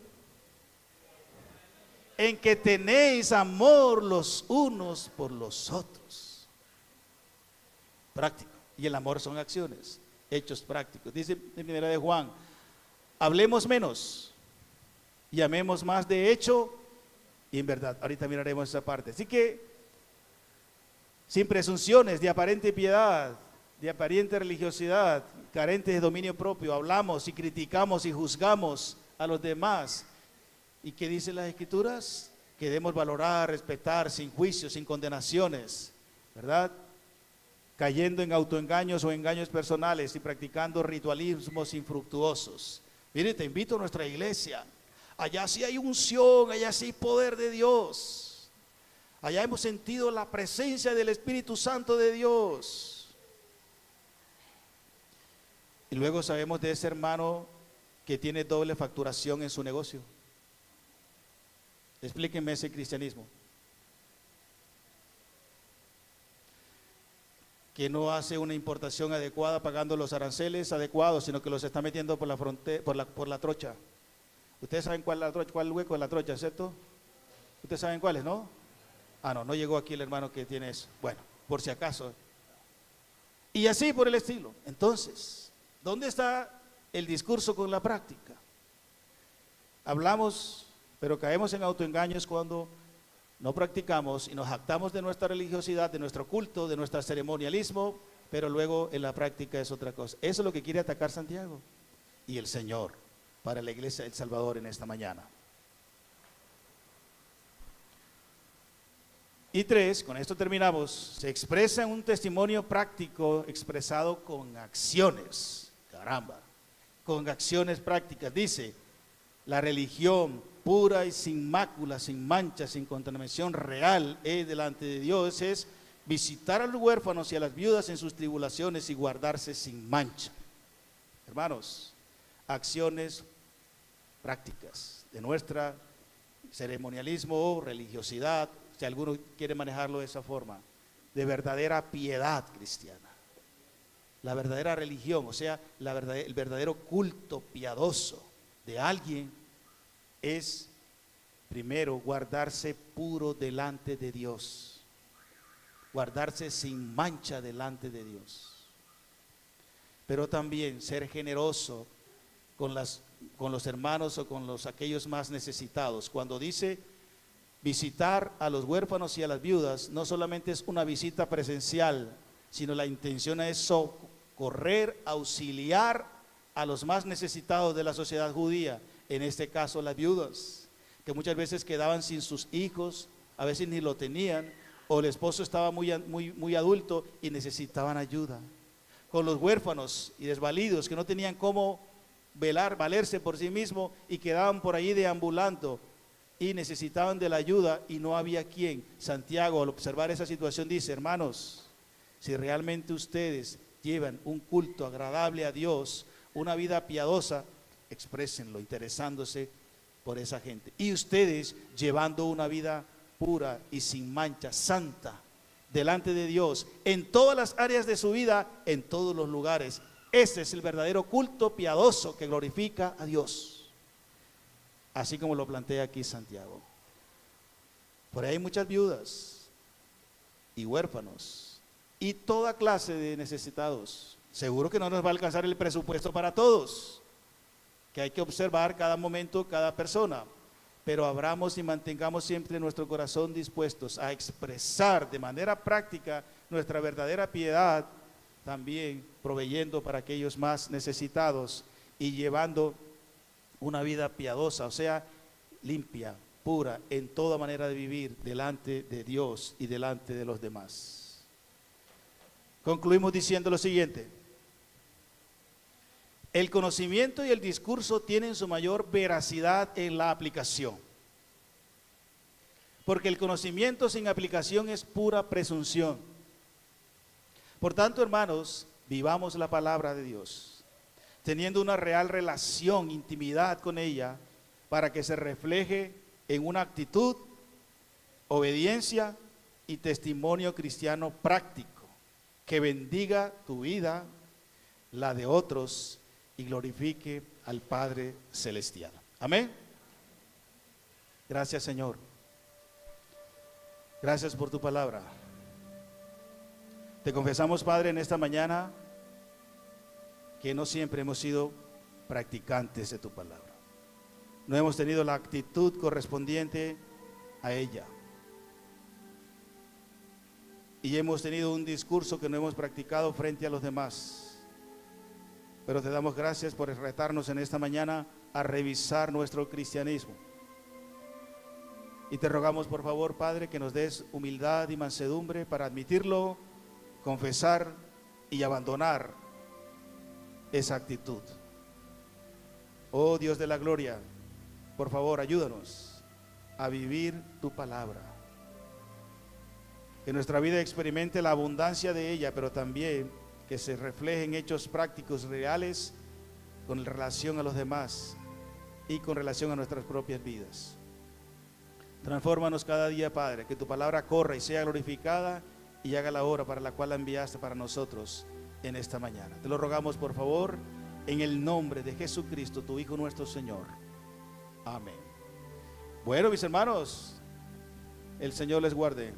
En que tenéis amor los unos por los otros. Práctico. Y el amor son acciones, hechos prácticos. Dice en primera de Juan, hablemos menos y amemos más de hecho y en verdad. Ahorita miraremos esa parte. Así que, sin presunciones de aparente piedad, de aparente religiosidad, carentes de dominio propio, hablamos y criticamos y juzgamos a los demás. ¿Y qué dicen las Escrituras? Que debemos valorar, respetar, sin juicios, sin condenaciones, ¿verdad? Cayendo en autoengaños o engaños personales y practicando ritualismos infructuosos. Mire, te invito a nuestra iglesia. Allá sí hay unción, allá sí hay poder de Dios. Allá hemos sentido la presencia del Espíritu Santo de Dios. Y luego sabemos de ese hermano que tiene doble facturación en su negocio. Explíquenme ese cristianismo. Que no hace una importación adecuada pagando los aranceles adecuados, sino que los está metiendo por la frontera, por la trocha. Ustedes saben cuál hueco de la trocha, ¿cierto? Ustedes saben cuáles, ¿no? Ah, no llegó aquí el hermano que tiene eso. Bueno, por si acaso. Y así por el estilo. Entonces, ¿dónde está el discurso con la práctica? Hablamos, pero caemos en autoengaños cuando no practicamos y nos jactamos de nuestra religiosidad, de nuestro culto, de nuestro ceremonialismo, pero luego en la práctica es otra cosa. Eso es lo que quiere atacar Santiago y el Señor para la iglesia del Salvador en esta mañana. Y 3, con esto terminamos, se expresa en un testimonio práctico expresado con acciones. Caramba, con acciones prácticas. Dice, la religión pura y sin mácula, sin mancha, sin contaminación real delante de Dios es visitar a los huérfanos y a las viudas en sus tribulaciones y guardarse sin mancha. Hermanos, acciones prácticas de nuestra ceremonialismo o religiosidad, si alguno quiere manejarlo de esa forma, de verdadera piedad cristiana. La verdadera religión, o sea, el verdadero culto piadoso de alguien es, primero, guardarse puro delante de Dios, guardarse sin mancha delante de Dios, pero también ser generoso con los hermanos o con aquellos más necesitados. Cuando dice visitar a los huérfanos y a las viudas, no solamente es una visita presencial, sino la intención es socorrer, auxiliar a los más necesitados de la sociedad judía. En este caso las viudas, que muchas veces quedaban sin sus hijos, a veces ni lo tenían, o el esposo estaba muy adulto y necesitaban ayuda. Con los huérfanos y desvalidos que no tenían cómo valerse por sí mismos y quedaban por ahí deambulando y necesitaban de la ayuda y no había quien. Santiago, al observar esa situación, dice, hermanos, si realmente ustedes llevan un culto agradable a Dios, una vida piadosa, exprésenlo, interesándose por esa gente. Y ustedes llevando una vida pura y sin mancha, santa, delante de Dios, en todas las áreas de su vida, en todos los lugares. Ese es el verdadero culto piadoso que glorifica a Dios. Así como lo plantea aquí Santiago. Por ahí hay muchas viudas y huérfanos y toda clase de necesitados. Seguro que no nos va a alcanzar el presupuesto para todos, que hay que observar cada momento, cada persona, pero abramos y mantengamos siempre nuestro corazón dispuestos a expresar de manera práctica nuestra verdadera piedad, también proveyendo para aquellos más necesitados y llevando una vida piadosa, o sea, limpia, pura, en toda manera de vivir delante de Dios y delante de los demás. Concluimos diciendo lo siguiente: El conocimiento y el discurso tienen su mayor veracidad en la aplicación. Porque el conocimiento sin aplicación es pura presunción. Por tanto, hermanos, vivamos la palabra de Dios, teniendo una real relación, intimidad con ella, para que se refleje en una actitud, obediencia y testimonio cristiano práctico, que bendiga tu vida, la de otros, y glorifique al Padre Celestial. Amén. Gracias, Señor. Gracias por tu palabra. Te confesamos, Padre, en esta mañana que no siempre hemos sido practicantes de tu palabra. No hemos tenido la actitud correspondiente a ella. Y hemos tenido un discurso que no hemos practicado frente a los demás. Pero te damos gracias por retarnos en esta mañana a revisar nuestro cristianismo. Y te rogamos, por favor, Padre, que nos des humildad y mansedumbre para admitirlo, confesar y abandonar esa actitud. Oh Dios de la gloria, por favor, ayúdanos a vivir tu palabra. Que nuestra vida experimente la abundancia de ella, pero también que se refleje en hechos prácticos reales con relación a los demás y con relación a nuestras propias vidas. Transfórmanos cada día, Padre, que tu palabra corra y sea glorificada y haga la obra para la cual la enviaste para nosotros en esta mañana. Te lo rogamos, por favor, en el nombre de Jesucristo, tu Hijo nuestro Señor. Amén. Bueno, mis hermanos, el Señor les guarde.